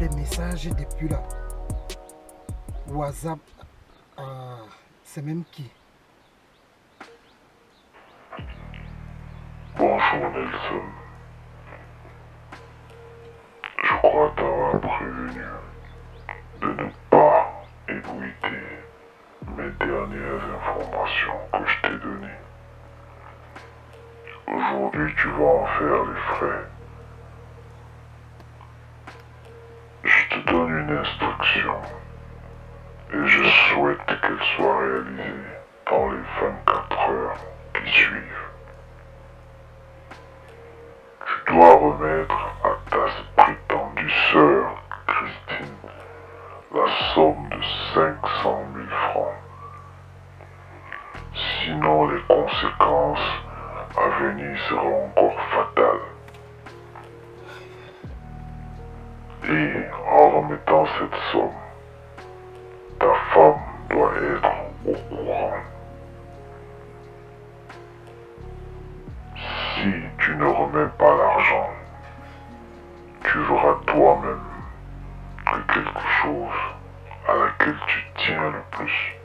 des messages depuis là. WhatsApp, c'est même qui? Bonjour Nelson, je crois t'avoir prévenu de ne pas ébruiter mes dernières informations que je t'ai données. Aujourd'hui, tu vas en faire les frais. Je te donne une instruction et je souhaite qu'elle soit réalisée dans les 24 heures qui suivent. Tu dois remettre à ta prétendue sœur, Christine, la somme de 500 000 francs. Sinon, les conséquences à venir seront encore fatales. Et en remettant cette somme, ta femme doit être au courant. Si tu ne remets pas l'argent, tu verras toi-même que quelque chose à laquelle tu tiens le plus,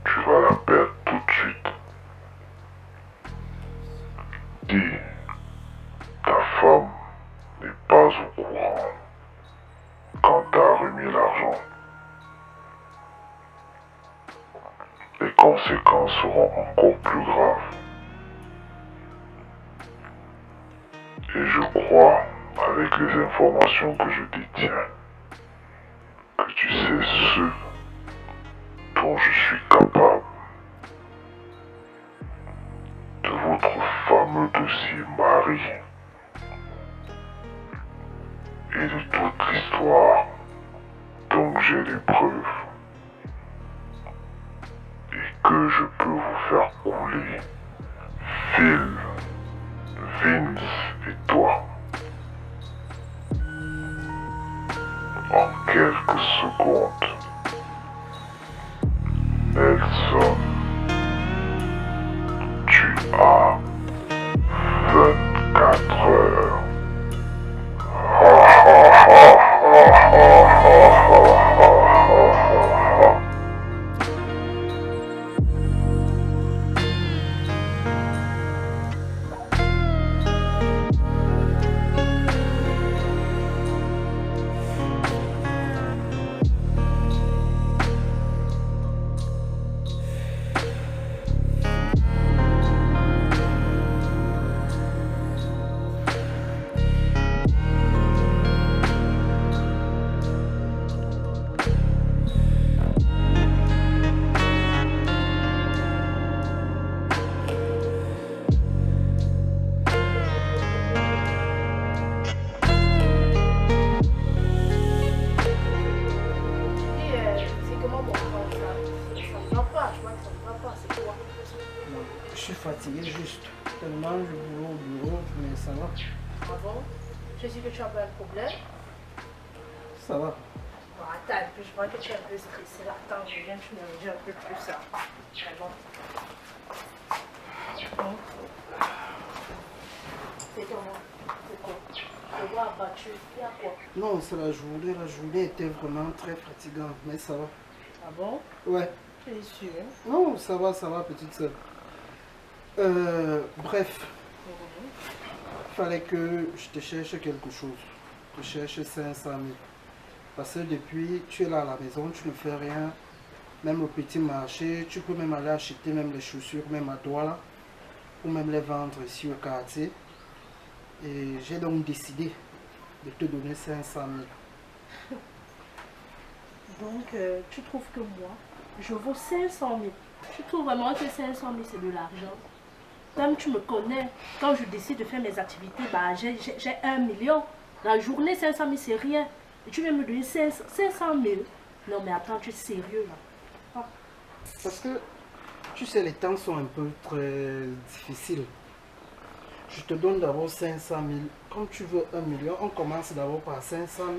tu vas la perdre tout de suite. Dis, ta femme n'est pas au courant quand tu as remis l'argent. Les conséquences seront encore plus graves. Et je crois, avec les informations que je détiens, que tu sais ce dont je suis capable de votre fameux dossier Marie et de toute l'histoire dont j'ai les preuves et que je peux vous faire couler Phil, Vince et toi en quelques secondes. Nelson, tu as 24 heures. Je suis fatigué juste. Tellement je boulot au bureau, mais ça va. Ah bon? Je sais que tu as pas un problème. Ça va. Bon, attends un peu, je vois que tu es un peu stressé là. Attends, je viens de me dire un peu plus ça. Vraiment. Bon. C'est comment? C'est quoi? Je vois abattu. Il y a quoi? Non, c'est la journée. La journée était vraiment très fatigante, mais ça va. Ah bon? Ouais. Tu es sûr? Non, ça va, petite soeur. Bref, fallait que je te cherche quelque chose. Je cherche 500 000. Parce que depuis, tu es là à la maison, tu ne fais rien. Même au petit marché, tu peux même aller acheter même les chaussures, même à toi là, ou même les vendre ici au quartier. Et j'ai donc décidé de te donner 500 000. Donc, tu trouves que moi, je vaux 500 000. Tu trouves vraiment que 500 000 c'est de l'argent? Comme tu me connais, quand je décide de faire mes activités, bah, j'ai 1 million. La journée, 500 000 c'est rien. Et tu viens me donner 500 000. Non mais attends, tu es sérieux là? Parce que, tu sais, les temps sont un peu très difficiles. Je te donne d'abord 500 000. Quand tu veux 1 million, on commence d'abord par 500 000.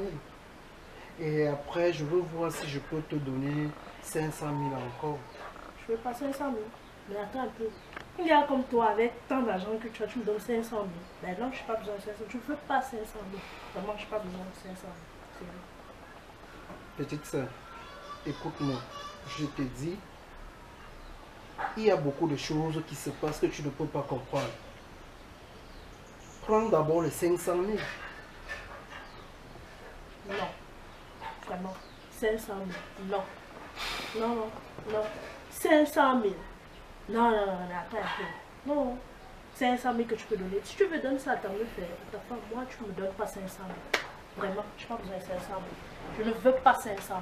Et après, je veux voir si je peux te donner 500 000 encore. Je veux pas 500 000. Mais attends un peu. Il y a comme toi, avec tant d'argent que tu as, tu me donnes 500 000. Ben non, je n'ai pas besoin de 500 000. Je ne veux pas 500 000. Vraiment, je n'ai pas besoin de 500 000. Petite sœur, écoute-moi. Je te dis, il y a beaucoup de choses qui se passent que tu ne peux pas comprendre. Prends d'abord les 500 000. Non. Vraiment. 500 000. Non. Non, non, non. 500 000. Non, non, non, attends un peu. Non. 500 000 que tu peux donner. Si tu veux donner ça à ta meuf, ta femme, moi, tu ne me donnes pas 500 000. Vraiment, je n'ai pas besoin de 500 000. Je ne veux pas 500 000.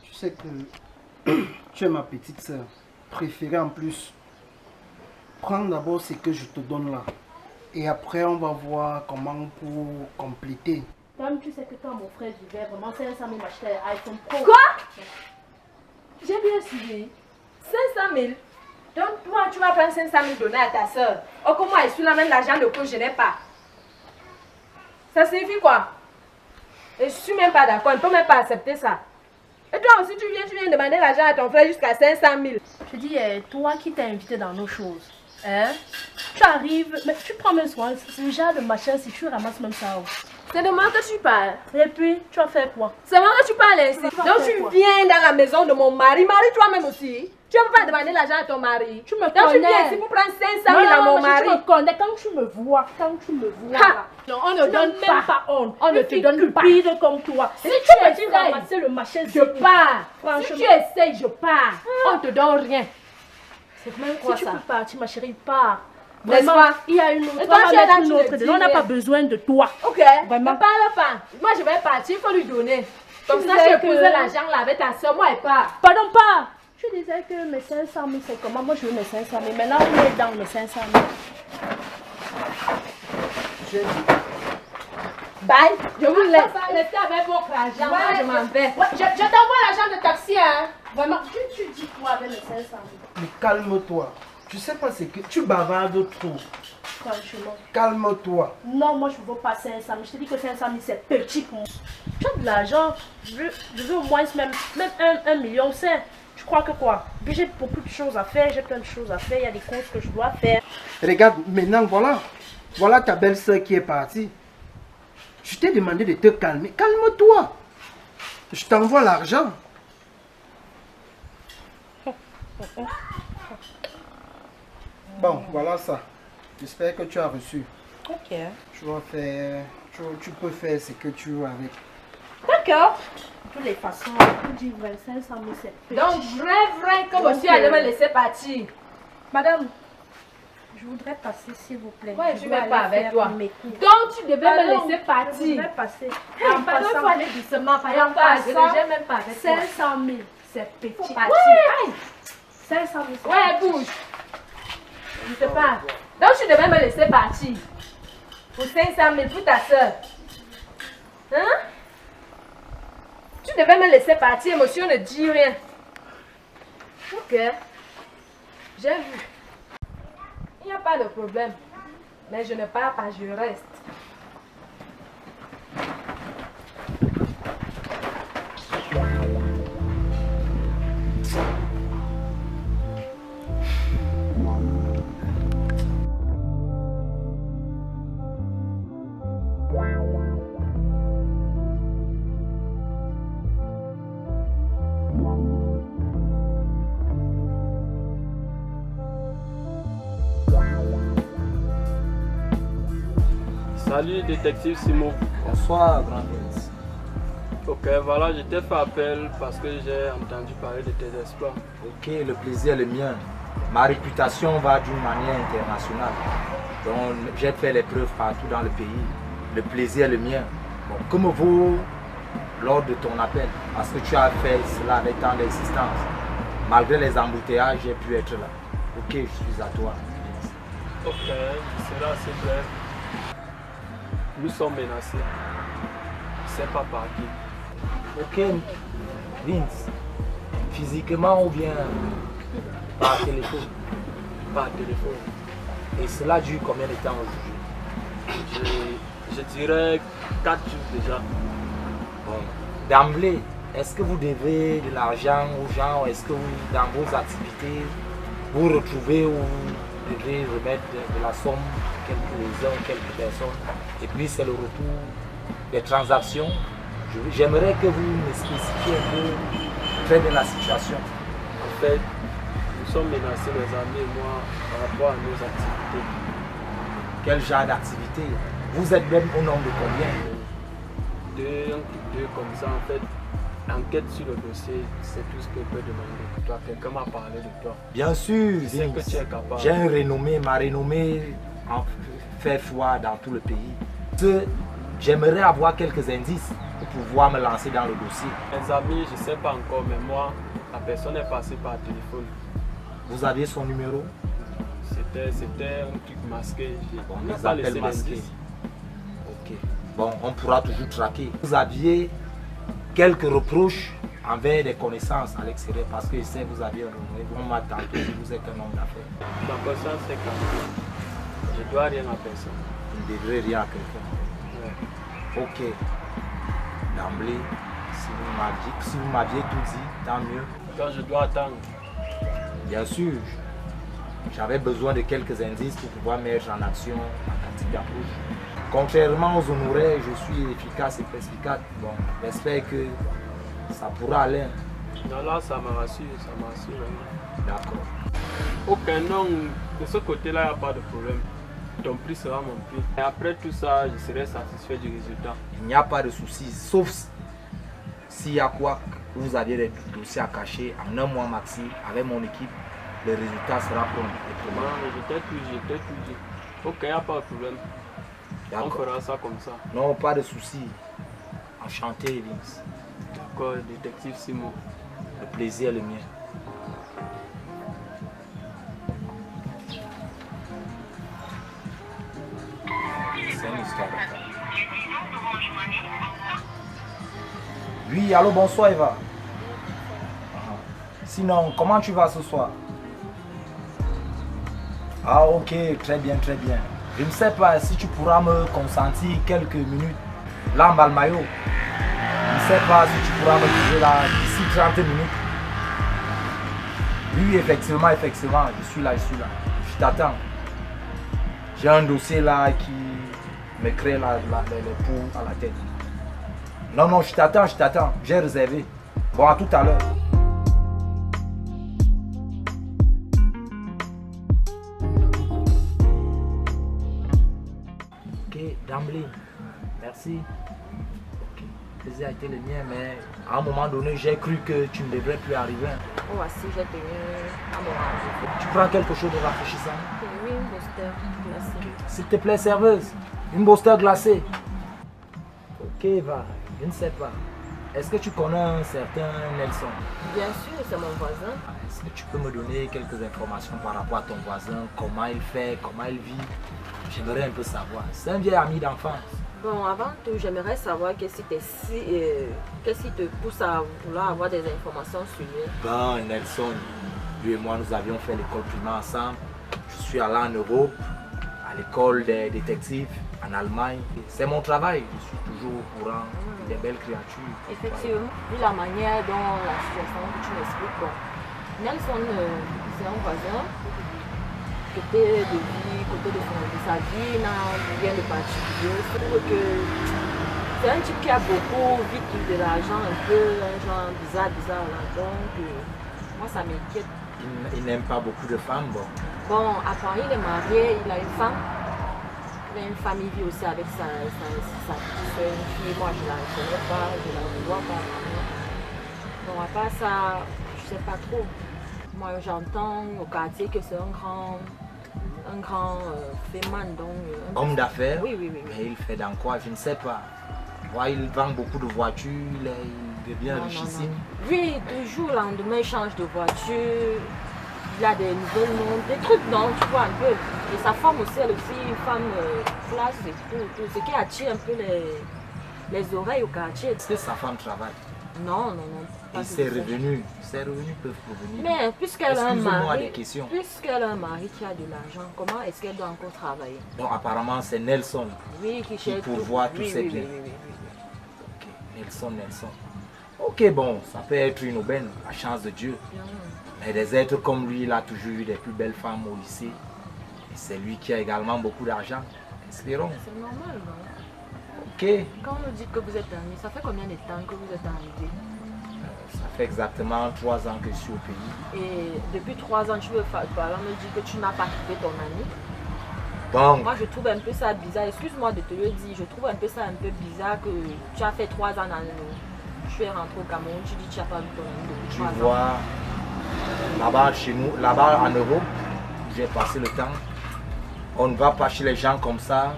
Tu sais que tu es ma petite sœur préférée en plus. Prends d'abord ce que je te donne là. Et après, on va voir comment pour compléter. Comme tu sais que quand mon frère vivait, vraiment 500 000 m'achetait un iPhone Pro. Quoi? J'ai bien suivi. 500 000. Donc toi, tu vas prendre 500 000 donner à ta soeur. Oh, comment elle suit la même l'argent de poche, je n'ai pas. Ça signifie quoi? Et je suis même pas d'accord, on ne peut même pas accepter ça. Et toi aussi, tu viens demander l'argent à ton frère jusqu'à 500 000. Je dis, toi qui t'es invité dans nos choses, hein? Tu arrives, mais tu prends même soin, ce genre de machin, si tu ramasses même ça. C'est de moi que tu parles. Et puis, tu vas faire quoi? C'est moi que tu parles ainsi. Donc tu viens dans la maison de mon mari. Marie toi-même aussi. Tu ne peux pas demander l'argent à ton mari. Tu me Donc connais. tu viens ici pour prendre 500 000 à mon mari. Tu me connais quand tu me vois. Là. Non, on ne donne même pas honte. On ne te donne pas. Comme toi. Si tu essayes ramasser le machin, je pars. Franchement. Si tu essayes, je pars. On ne te donne rien. C'est même quoi si ça? tu peux partir, ma chérie, pars. N'est-ce Vraiment, pas? il y a une autre. Et toi, On va tu es là, mettre une tu autre le dis, dedans. On n'a mais- pas besoin de toi. Ok, Vraiment. ne parle pas. Moi, je vais partir, il faut lui donner. Comme Tu ça, disais je que- pose l'argent là avec ta soeur. Moi, elle part. Pardon, pas. Tu disais que mes 500 000, c'est comment? Moi, je veux mes 500 000. Maintenant, on est dans mes 500 000. J'ai dit, Bye. Je vous laisse. Restez avec votre argent. Moi, je m'en vais. Ouais, je t'envoie l'argent de taxi, hein. Vraiment, tu dis quoi avec mes 500 000? mais calme-toi. Tu sais pas ce que tu bavardes trop. Franchement. Calme-toi. Non, moi, je ne veux pas 500 000. Je te dis que 500 000, c'est petit pour moi. Tu as de l'argent. Je veux au moins même 1,5 million. Tu crois que quoi? J'ai beaucoup de choses à faire. J'ai plein de choses à faire. Il y a des courses que je dois faire. Regarde, maintenant, voilà. Voilà ta belle-sœur qui est partie. Je t'ai demandé de te calmer. Calme-toi. Je t'envoie l'argent. Bon, voilà ça. J'espère que tu as reçu. Ok. Tu vas faire... Tu peux faire ce que tu veux avec. D'accord. De toutes les façons, on dit 25 000, c'est petit. Donc, vrai, que monsieur allait me laisser partir. Madame, je voudrais passer, s'il vous plaît. Ouais, je dois vais pas aller avec faire toi. mes cours. Donc, tu devais me Pardon, laisser Je partir. voudrais passer. En passant, il faut aller doucement. Par En exemple, pas, je passant, n'ai même pas avec toi. 500 000, c'est petit. Faut partir. Ouais. 500 000, c'est Ouais, petit. bouge. Je te parle. Donc, tu devais me laisser partir. Pour 500 000 pour ta soeur. Hein? Tu devais me laisser partir, monsieur ne dit rien. Ok. J'ai vu. Il n'y a pas de problème. Mais je ne pars pas, je reste. Salut détective Simon. Bonsoir, grand Vince. Ok, voilà, je t'ai fait appel parce que j'ai entendu parler de tes exploits. Ok, le plaisir est le mien. Ma réputation va d'une manière internationale. Donc, j'ai fait les preuves partout dans le pays. Le plaisir est le mien. Bon, que me vaut lors de ton appel? Parce que tu as fait cela avec tant d'existence. Malgré les embouteillages, j'ai pu être là. Ok, je suis à toi. Vince. Ok, je serai assez bref. Nous sommes menacés. Je ne sais pas par qui. Ok, Vince. Physiquement ou bien par téléphone? Par téléphone. Et cela dure combien de temps aujourd'hui? Je dirais 4 jours déjà. Bon, d'emblée, est-ce que vous devez de l'argent aux gens ou est-ce que vous, dans vos activités, vous retrouvez où vous devez remettre de la somme, quelques uns, quelques personnes, et puis c'est le retour des transactions. J'aimerais que vous me spécifiez un peu très bien la situation. En fait, nous sommes menacés, mes amis et moi, par rapport à nos activités. Quel genre d'activité? Vous êtes même au nombre de combien? Deux comme ça, en fait. Enquête sur le dossier, c'est tout ce que je peux demander. Toi, quelqu'un m'a parlé de toi. Bien sûr, Je sais que tu es capable. j'ai un renommé, ma renommée en fait foi dans tout le pays. J'aimerais avoir quelques indices pour pouvoir me lancer dans le dossier. Mes amis, je ne sais pas encore, mais moi, la personne est passée par téléphone. Vous aviez son numéro? C'était un truc masqué. Bon, On n'a les pas appels laissé masqués. l'indice. Ok. Bon, on pourra toujours traquer. Vous aviez quelques reproches envers des connaissances à l'extérieur parce que je sais que vous aviez un renommé. On m'a tantôt dit que vous êtes un homme d'affaires. Ma conscience est calme. Je ne dois rien à personne. Vous ne devrez rien à quelqu'un. Ouais. Ok. D'emblée, si vous m'aviez tout dit, tant mieux. Quand je dois attendre, Bien sûr, j'avais besoin de quelques indices pour pouvoir mettre en action ma tactique d'approche. Contrairement aux honoraires, je suis efficace et perspicace. Bon, j'espère que ça pourra aller. non, là, ça me rassure, vraiment. D'accord. Aucun nom, de ce côté-là, il n'y a pas de problème. Ton prix sera mon prix. Et après tout ça, je serai satisfait du résultat. Il n'y a pas de souci, sauf s'il y a quoi que vous aviez des dossiers à cacher en un mois maxi avec mon équipe, le résultat sera prompt et probable. Non, je t'ai tout dit. Ok, il n'y a pas de problème. On D'accord. fera ça comme ça. Non, pas de souci. Enchanté, Vince. D'accord, détective Simon. Le plaisir est le mien. C'est une histoire de ça. Oui, allô, bonsoir Eva. Sinon, comment tu vas ce soir? Ah ok, très bien, très bien. Je ne sais pas si tu pourras me consentir quelques minutes là en Balmayo. Je ne sais pas si tu pourras me trouver là d'ici 30 minutes. Oui, effectivement, je suis là. Je t'attends. J'ai un dossier là qui me crée les poux à la tête. Non, je t'attends. J'ai réservé. Bon, à tout à l'heure. Ok, d'emblée. Merci. Ok, le plaisir a été le mien, mais à un moment donné, j'ai cru que tu ne devrais plus arriver. Voici, j'ai tenu à mon rendez-vous. Tu prends quelque chose de rafraîchissant? Oui, une Boster glacée. S'il te plaît, serveuse, une Boster glacée. Ok, Eva, je ne sais pas. Est-ce que tu connais un certain Nelson? Bien sûr, c'est mon voisin. Est-ce que tu peux me donner quelques informations par rapport à ton voisin? Comment il fait? Comment il vit? J'aimerais un peu savoir. C'est un vieil ami d'enfance. Bon, avant tout, j'aimerais savoir qu'est-ce qui te pousse à vouloir avoir des informations sur lui. Ben, Nelson, lui et moi, nous avions fait l'école primaire ensemble. Je suis allé en Europe, à l'école des détectives, en Allemagne. C'est mon travail, je suis toujours au courant des belles créatures. Effectivement, vu la manière dont la situation que tu m'expliques, bon, Nelson, c'est un voisin, côté de vie, côté de sa vie, n'a rien de particulier. C'est un type qui a beaucoup vite de l'argent, un peu, un genre bizarre là. Donc, moi ça m'inquiète. Il n'aime pas beaucoup de femmes, bon. Bon, après il est marié, il a une femme. Il a une femme, il vit aussi avec sa petite soeur, une fille. Moi je ne la reconnais pas, je ne la vois pas. Bon, à part ça, je ne sais pas trop. Moi j'entends au quartier que c'est un grand féman, donc... Homme d'affaires? Oui. Mais il fait dans quoi? Je ne sais pas. Ouais, il vend beaucoup de voitures, il devient richissime. Lui, toujours le lendemain, il change de voiture. Il a des nouvelles montres, des trucs, non, tu vois un peu. Et sa femme aussi, elle aussi, une femme classe et tout. Ce qui attire un peu les oreilles au quartier. Est-ce que sa femme travaille? Non. Et ses revenus peuvent provenir. Mais puisqu'elle a un mari, qui a de l'argent, comment est-ce qu'elle doit encore travailler? Donc apparemment c'est Nelson qui pourvoit tous ses biens. Oui. Ok, Nelson. Ok, bon, ça peut être une aubaine, la chance de Dieu. Mais des êtres comme lui, il a toujours eu des plus belles femmes au lycée. Et c'est lui qui a également beaucoup d'argent. Espérons. C'est normal, non? Ok. Quand vous dites que vous êtes amis, ça fait combien de temps que vous êtes arrivés? Ça fait exactement 3 ans que je suis au pays. Et depuis 3 ans, tu veux par exemple me dire que tu n'as pas trouvé ton ami? Bon, Moi, je trouve un peu ça bizarre. Excuse-moi de te le dire. Je trouve un peu ça un peu bizarre que tu as fait 3 ans dans le... Tu es rentré au Cameroun, tu dis que tu n'as pas vu ton ami depuis tu 3 ans. vois, là-bas chez nous, là-bas en Europe, j'ai passé le temps. On ne va pas chez les gens comme ça,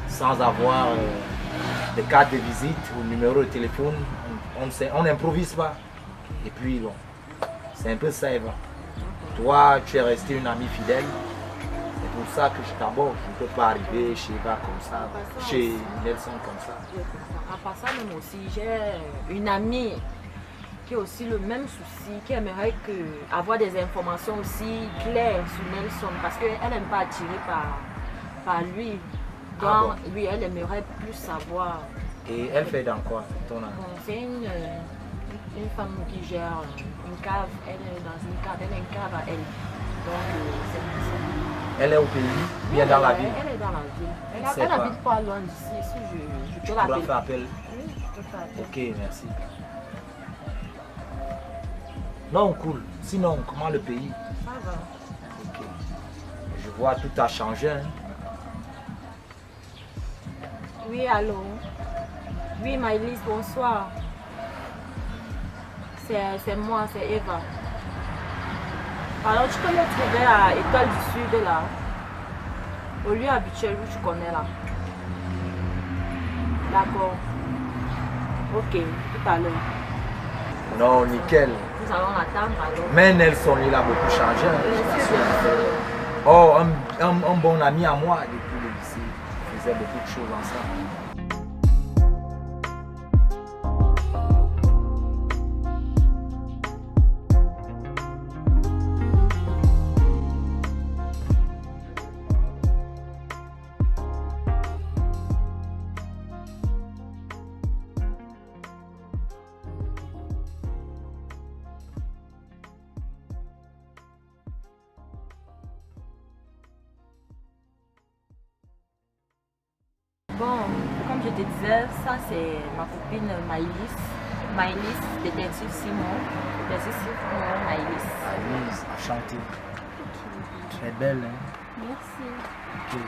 sans avoir des cartes de visite ou numéro de téléphone. On n'improvise pas. Et puis, bon, c'est un peu ça, Eva. Toi, tu es resté une amie fidèle. C'est pour ça que je t'aborde. Je ne peux pas arriver chez Eva comme ça, chez Nelson comme ça. À part ça, même aussi, j'ai une amie qui a aussi le même souci, qui aimerait avoir des informations aussi claires sur Nelson, parce qu'elle n'aime pas attirer par lui. Donc, Ah bon? oui, elle aimerait plus savoir. Et elle fait dans quoi, ton amie? Bon, c'est une femme qui gère une cave. Elle est dans une cave, elle a une cave à elle. Donc, c'est Elle est au pays, bien dans la ville. Elle est dans la ville. Elle Elle sait pas. n'habite pas loin d'ici. Si je Tu peux pourras l'appeler. faire appel. Oui, je peux faire appel. Ok, merci. Non, cool. Sinon, comment le pays? Ça va. Ok. Je vois tout a changé. Hein. Oui, allô. Oui, Maëlys, bonsoir. C'est moi, c'est Eva. Alors, tu peux me trouver à Étoile du Sud, là. Au lieu habituel où tu connais, là. D'accord. Ok, tout à l'heure. Non, nickel. Nous allons attendre, alors. Mais Nelson, il a beaucoup changé. Hein. Bien sûr. Oh, un bon ami à moi depuis le lycée. On faisait beaucoup de choses ensemble. Bon, comme je te disais, ça c'est ma copine Maëlys. Maëlys, détective Simon. Détective Simon, Maëlys. Alice, enchantée. Très belle, hein? Merci. Ok.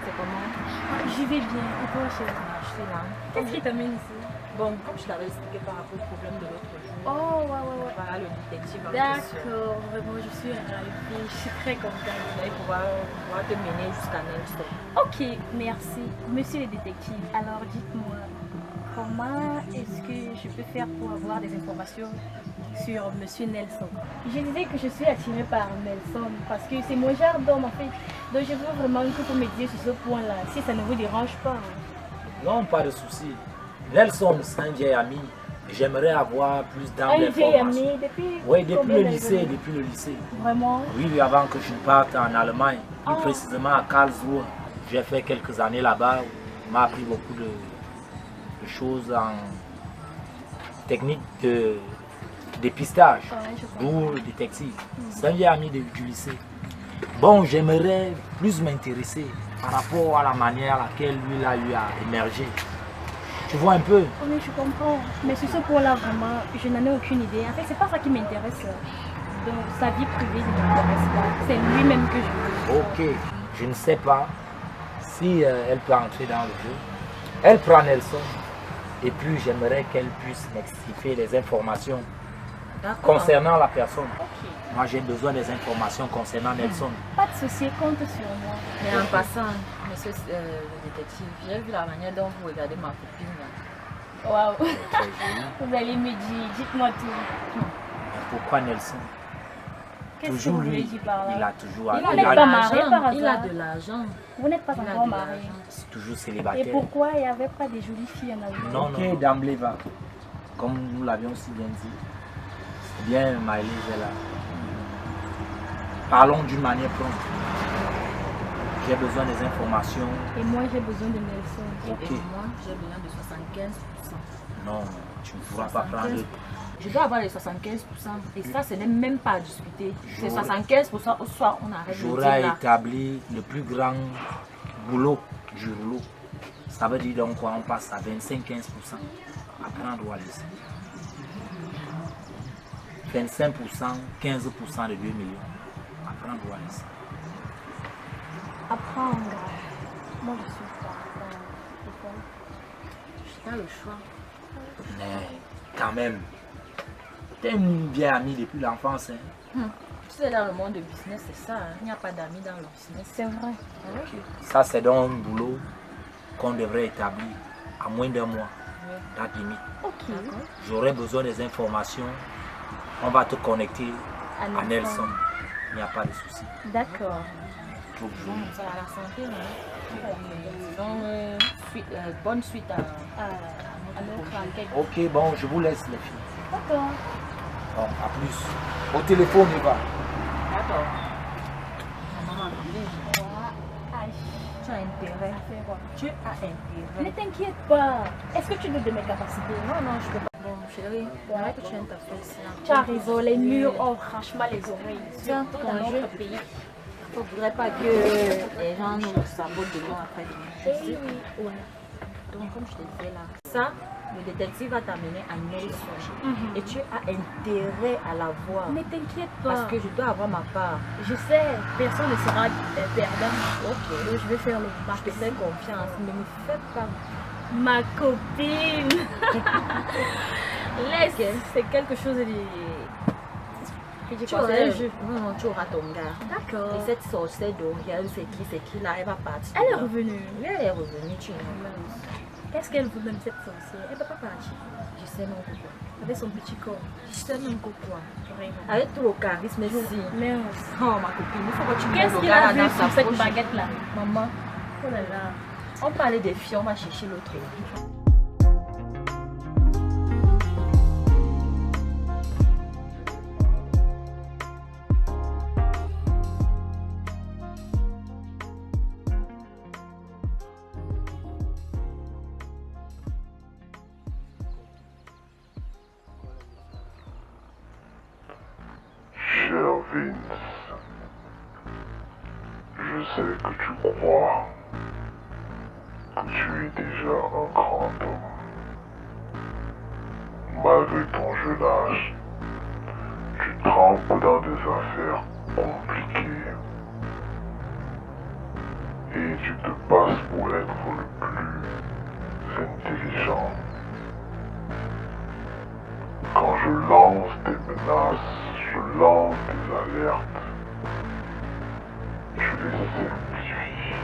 C'est comment? J'y vais bien. Et toi, chérie? Je suis là. Qu'est-ce qui t'amène ici? Bon, comme je t'avais expliqué par rapport au problème de l'autre jour, Oh, ouais. voilà le détective en question. D'accord, vraiment, je suis ravie. Je suis très contente. Il va pouvoir te mener jusqu'à Nelson. Ok, merci. Monsieur le détective, alors dites-moi, comment est-ce que je peux faire pour avoir des informations sur Monsieur Nelson? Je disais que je suis attirée par Nelson parce que c'est mon genre d'homme en fait. Donc je veux vraiment que vous me disiez sur ce point-là, si ça ne vous dérange pas. Non, pas de souci. Nelson, c'est un vieil ami. J'aimerais avoir plus Un vieil ami d'informations. depuis Oui, depuis combien le d'années? lycée, depuis le lycée. Vraiment? Oui, avant que je parte en Allemagne, plus Ah. précisément à Karlsruhe. J'ai fait quelques années là-bas. On m'a appris beaucoup de choses en technique de dépistage, Ouais, je comprends. d'où le détective. C'est un vieil ami du lycée. Bon, j'aimerais plus m'intéresser par rapport à la manière à laquelle lui il a eu à émerger. Tu vois un peu? Oui, je comprends. Mais sur ce point-là, vraiment, je n'en ai aucune idée. En fait, c'est pas ça qui m'intéresse. Donc, sa vie privée ne m'intéresse pas. C'est lui-même que je veux. Ok, je ne sais pas si elle peut entrer dans le jeu. Elle prend Nelson et puis j'aimerais qu'elle puisse m'expliquer les informations D'accord. concernant la personne. Ok. Moi j'ai besoin des informations concernant Nelson. Pas de souci, compte sur moi. Mais en passant, monsieur le détective, j'ai vu la manière dont vous regardez ma copine. Là. Waouh. Très joli. Vous allez me dire, dites-moi tout. Pourquoi Nelson? Qu'est-ce que Toujours vous voulez lui, dire par il là? a toujours Il Vous a n'êtes de pas marié l'argent. par Il a hasard? de l'argent. Vous n'êtes pas Il a encore de marié. l'argent. c'est toujours Et célibataire. pourquoi il n'y avait pas des jolies filles en Allemagne? Non, ok, d'emblée va. Comme nous l'avions si bien dit. C'est bien, Maëlys est là. Parlons d'une manière prompte. j'ai besoin des informations. Et moi, j'ai besoin de Nelson. Ok. Et moi, j'ai besoin de 75%. Non, tu ne pourras pas prendre. Je dois avoir les 75%. Et ça, ce n'est même pas à discuter. C'est 75%, au soir, on arrête de dire J'aurai là. établi le plus grand boulot du rouleau. Ça veut dire donc quoi? On passe à 25-15%. Apprendre ou à laisser. 25%, 15% de 2 millions. Apprendre ou à laisser. Apprendre. Moi, je suis pas. Je n'ai pas le choix. Mais quand même, t'es une vieille amie depuis l'enfance. Hein? Tu sais, dans le monde de business, c'est ça. Hein. Il n'y a pas d'amis dans le business. C'est vrai. Ok. Ça, c'est donc un boulot qu'on devrait établir à moins d'un mois, date limite. Ok. J'aurai besoin des informations. On va te connecter à Nelson. Il n'y a pas de souci. D'accord. Tout Bon, ça à la santé, hein. Donc, bonne suite à notre enquête. Ok, bon, je vous laisse les filles. D'accord. Bon, à plus. Au téléphone, il va. D'accord. Maman, tu as intérêt. Tu as intérêt. Ne t'inquiète pas. Est-ce que tu doutes de mes capacités? Non, non, je ne peux pas. Bon, chérie, arrête que tu aimes ta fesse. Tu as raison, les murs ont franchement les oreilles. Tiens, Surtout dans notre pays. Il ne faudrait pas que les gens nous sabotent de nous après demain. Oui, ouais. Donc, comme je te disais là, ça, le détective va t'amener à Nelson. Et tu as intérêt à la voir. Ne t'inquiète pas. Parce que je dois avoir ma part. Je sais, personne ne sera perdant. Ok. Donc, je vais faire le Je te fais confiance, mais ne fais pas. Ma copine. Laisse, c'est quelque chose de... Tu auras un jeu. Non, tu auras ton gars. D'accord. Et cette sorcière d'Oriel, c'est qui là, elle va partir. Elle est revenue. Oui, elle est revenue, tu vois. Qu'est-ce qu'elle veut même cette sorcière? Elle ne peut pas partir. Je sais non pourquoi. Avec son petit corps. Je sais non pourquoi. Vraiment. Avec tout le charisme ici. Merde. Oh ma copine, il faut que tu me Qu'est-ce le qu'il gars a là vu dans sur sa cette poche. baguette là? Maman, Oh là là. on parlait des filles, on va chercher l'autre. Cher Vince, je sais que tu crois que tu es déjà un grand homme. Malgré ton jeune âge, tu trempes dans des affaires compliquées et tu te passes pour être le plus intelligent. Quand je lance des menaces, je lance des alertes, tu les simplifies.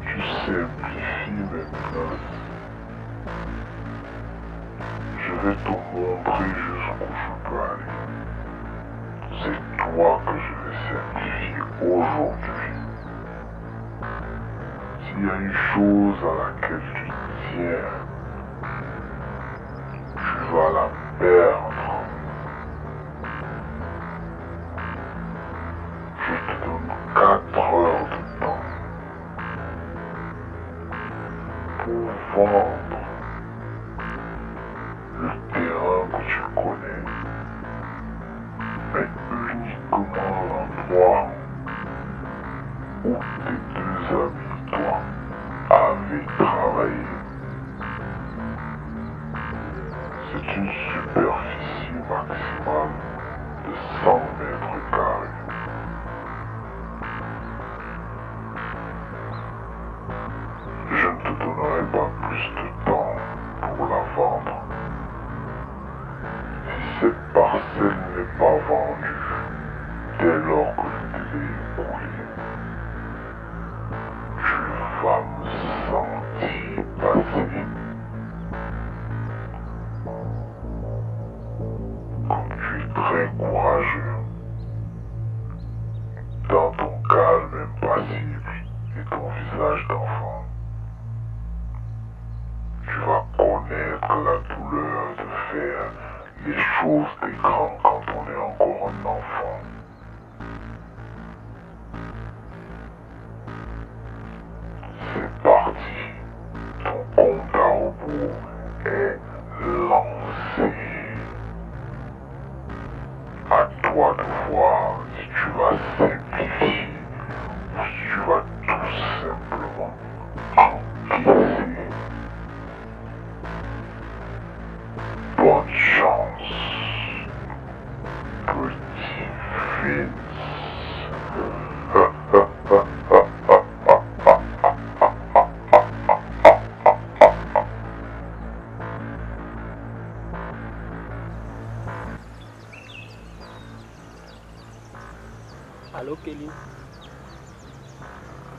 Tu simplifies mes menaces. Je vais te montrer jusqu'où je peux aller. C'est toi que je vais simplifier aujourd'hui. S'il y a une chose à laquelle tu tiens, tu vas la perdre. Je te donne 4 heures de temps pour vendre le terrain que tu connais, mais uniquement l'endroit où tes 2 amis, toi, avaient travaillé. C'est une superficie maximale de 100 mètres carrés. Je ne te donnerai pas plus de temps pour la vendre. Si cette parcelle n'est pas vendue dès lors que le délai est écoulé, tu vas me sentir passer. Comme tu es très courageux, dans ton calme impassible et ton visage d'enfant, tu vas connaître la douleur de faire les choses des grands quand on est encore un enfant. Allô Kelly?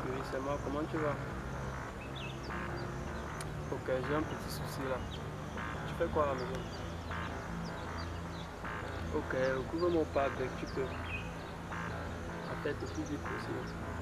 Oui, c'est moi, comment tu vas? Ok, j'ai un petit souci là. Tu fais quoi à la maison? Ok, couvre mon pas avec, tu peux. En fait, le plus vite possible.